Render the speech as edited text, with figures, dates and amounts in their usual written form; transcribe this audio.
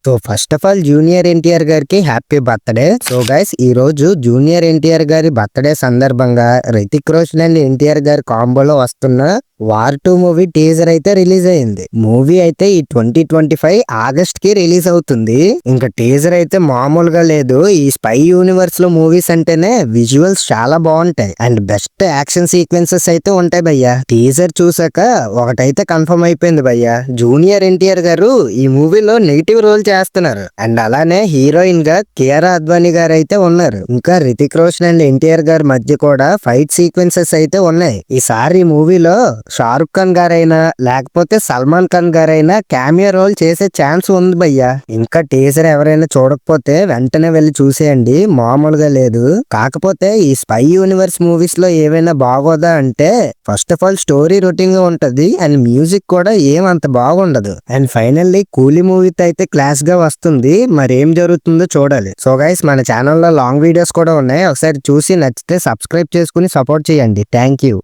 So first of all junior NTR గారికి happy birthday. So guys ఈ రోజు జూనియర్ ఎన్టీఆర్ గారి బర్త్డే సందర్భంగా రితిక్ రోషన్ అండ్ ఎన్టీఆర్ గారి కాంబోలో వస్తున్న వార్ 2 మూవీ టీజర్ అయితే రిలీజ్ అయింది. మూవీ అయితే ఈ 2025 ఆగస్ట్ కి రిలీజ్ అవుతుంది. ఇంకా టీజర్ అయితే మామూలుగా లేదు. ఈ స్పై యూనివర్స్ లో మూవీస్ అంటేనే విజువల్స్ చాలా బాగుంటాయి అండ్ బెస్ట్ యాక్షన్ సీక్వెన్సెస్ అయితే ఉంటాయి భయ్యా. టీజర్ చూసాక ఒకటైతే కన్ఫర్మ్ అయిపోయింది భయ్యా, జూనియర్ ఎన్టీఆర్ గారు ఈ మూవీలో నెగిటివ్ రోల్ చేస్తున్నారు. అండ్ అలానే హీరోయిన్ గా కియారా అద్వానీ గారు అయితే ఉన్నారు. ఇంకా రితిక్ రోషన్ అండ్ ఎన్టీఆర్ గారి మధ్య కూడా ఫైట్ సీక్వెన్సెస్ అయితే ఉన్నాయి. ఈసారి ఈ మూవీలో షారుఖ్ ఖాన్ గారైనా లేకపోతే సల్మాన్ ఖాన్ గారైనా క్యామియో రోల్ చేసే ఛాన్స్ ఉంది భయ్యా. ఇంకా టీజర్ ఎవరైనా చూడకపోతే వెంటనే వెళ్ళి చూసేయండి, మామూలుగా లేదు. కాకపోతే ఈ స్పై యూనివర్స్ మూవీస్ లో ఏవైనా బాగోదా అంటే first of all story routine గా ఉంటది అండ్ మ్యూజిక్ కూడా ఏమంత బాగుండదు. అండ్ ఫైనల్లీ కూలీ మూవీతో అయితే క్లాస్ గా వస్తుంది. మరి ఏం జరుగుతుందో చూడాలి. సో గైస్ మన ఛానల్లో లాంగ్ వీడియోస్ కూడా ఉన్నాయి, ఒకసారి చూసి నచ్చితే సబ్స్క్రైబ్ చేసుకుని సపోర్ట్ చేయండి. Thank you.